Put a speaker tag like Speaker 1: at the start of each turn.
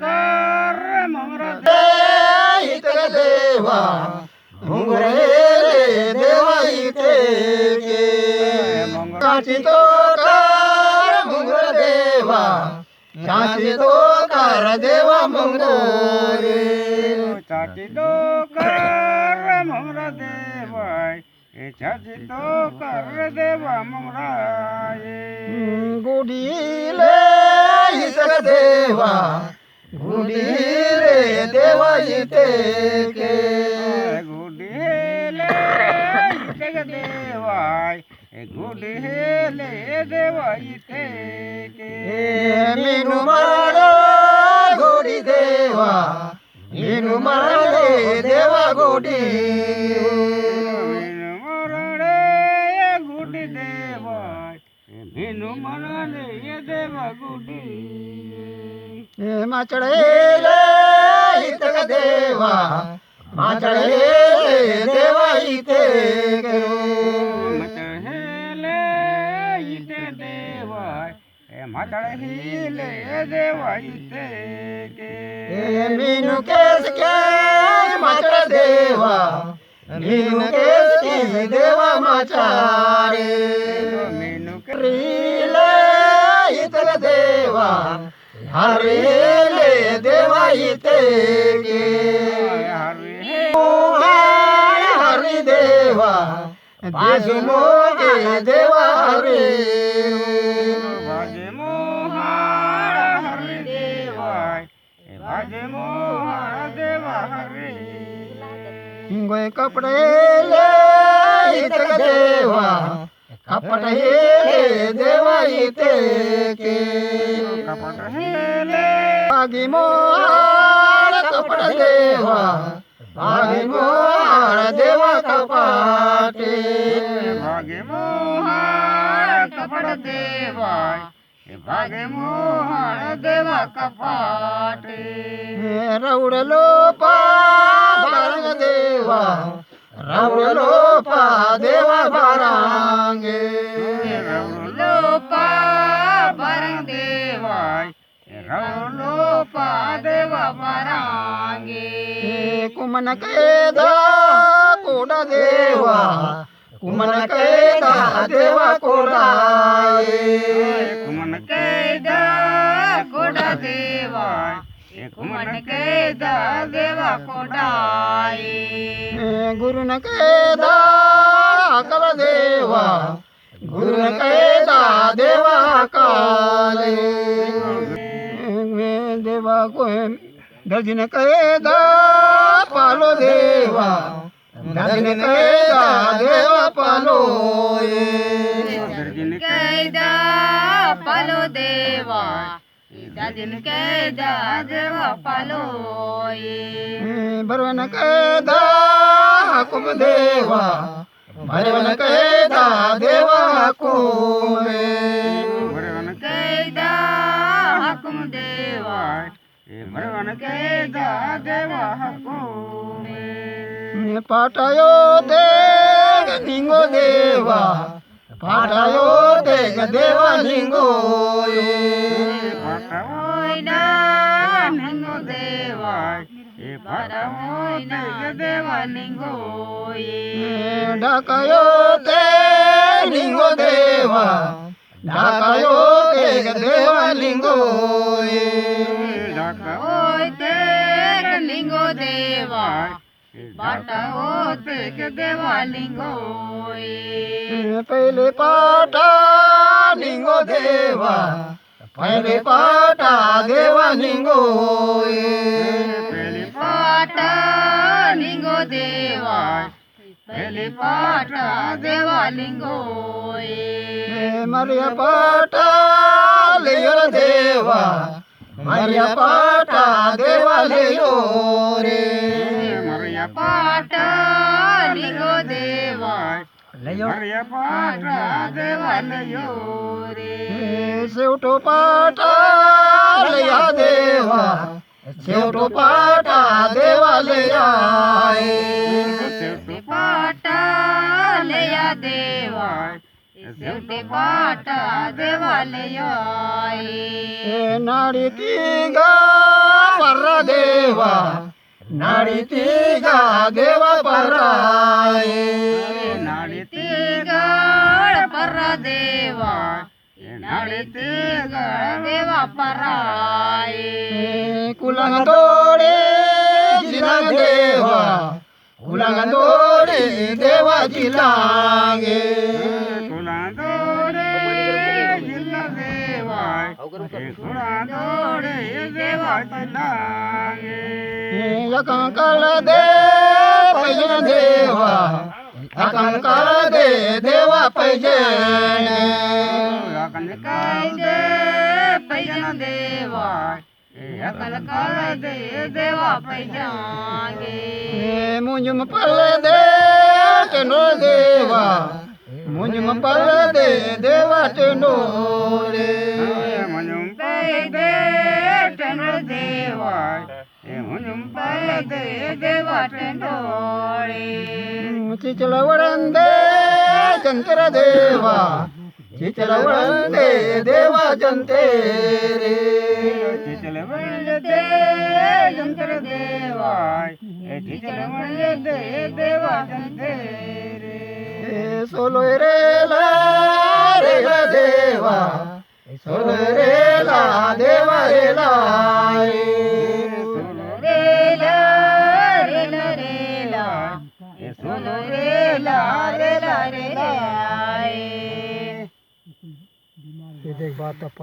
Speaker 1: कर मोरा
Speaker 2: इथे देवा घुंगरेले देवा इथे काची तो कर घुंगर देवा काची तो कर देवा मंगोरे
Speaker 1: चाची तो कर मोरा देवाय चाची तो कर देवा मोरा
Speaker 2: गुडीले इथे देवा गुडीले देवा इथे के
Speaker 1: गुडीले इथे देवाय गुडीले देवा इथे
Speaker 2: मीनू मारो गोडी देवा मीनू मारे देवा गोडी
Speaker 1: मरणे गुडी देवाय मीनू मरणे देवा गुडी
Speaker 2: माचड़ेले इथे देवा माचड़ेले देवा इथे करो
Speaker 1: मचहेले इथे देवाय मचहेले देवा इथे
Speaker 2: मीनू केस के माचड़ देवा मीनू केस के देवा माचारे
Speaker 1: मीनू
Speaker 2: रीले इथे देवा हरेले देवा इथे के हरि देवा बाजू मोगे देवा हरे
Speaker 1: भाजे मोहाळ हरी देवाय भाजे मोहाळ देवा हरी
Speaker 2: गोय कपडे ले इथे देवा कपडे देवा इथे के
Speaker 1: कपट हेले
Speaker 2: बागी मोहाळ कपड देवा बागी मोहाळ देवा कपाटे
Speaker 1: भागे मोहाळ कपट देवाय भागे मोहाळ देवा कपाटे
Speaker 2: रवडलो पा बारंग देवा रवडलो पा देवा बारांगे
Speaker 1: लोपा बरंग देवाय लोपा देवा बरांगे
Speaker 2: कुमन कैदा कोडा देवा कुमन कैदा देवा कोडाए
Speaker 1: कुमन कैदा कोडा देवाय कुमन कैदा देवा कोडाए
Speaker 2: गुरुन कैदा अकल देवा गुरुन कैदा देवा काले देवा को दर्जन कैदा पालो देवा दर्जन कैदा देवा पालो
Speaker 1: दर्जन कैदा पालो देवा दर्जन कैदा देवा पालो
Speaker 2: बरवन कैदा हुकुम देवा बरवन कैदा देवा हुकुम
Speaker 1: भरवन कैदा हुकुम देवा भरवन कैदा देवा हुकुम
Speaker 2: पाटायो ते निंगो देवा पाटायो ते देवा निंगो
Speaker 1: पटवोइना निंगो देवा पटवोइना देवा निंगो
Speaker 2: ढाकायो ते निंगो देवा ढाकायो ते देवा लिंगो
Speaker 1: ढाकाओ ते लिंगो देवा पाटाओ ते देवा लिंगो
Speaker 2: पहले पाटा लिंगो देवा पहले पाटा देवा लिंगो
Speaker 1: पहले पाटा लिंगो देवा पहले पाटा देवा लिंगो
Speaker 2: मरिया पाटा लियो देवा मरिया पाटा देवा लियो रे
Speaker 1: मरिया पाटा लिंगो देवा मरिया पाटा देवा लियो रे
Speaker 2: शेवटो पाटा लिया देवा शेवटो पाटा देवा लिया
Speaker 1: शेवटी पाटा लिया देवा शेवटी पाटा देवा लिया
Speaker 2: नाडी ती गा देवा नाडीती गा देवा पराये
Speaker 1: नाडीती गाळ परा देवा नाडीती गाळ देवा पराये
Speaker 2: कुलंगदोडे जिलंग देवा कुलंगदोडे देवा जिलांगे
Speaker 1: कुलंगदोडे जिलंग देवा कुलंगदोडे देवा जिलांगे
Speaker 2: कंकल दे पैजन देवा कंकल दे देवा पैजन
Speaker 1: काय दे पैजन देवा अकल काल दे देवा पैजांगे
Speaker 2: मुंजुम पल दे टेंडो देवा मुंजुम पल दे देवा टेंडोरे
Speaker 1: मुंजुम पल दे टेंडो देवा मुंजुम पल दे देवा टेंडोरे
Speaker 2: चिचलवडन दे चंकर देवा चिचलवडन दे देवा चंतेरे
Speaker 1: चिचलवडन दे चंकर देवा चिचलवडन दे देवा चंतेरे
Speaker 2: सोलोय रे ला रे ला देवा सोलोय रे ला देवा रे ला
Speaker 1: सोलो रे ला रे ला रे ला सोलो रे ला रे ला रे ला
Speaker 2: देख बात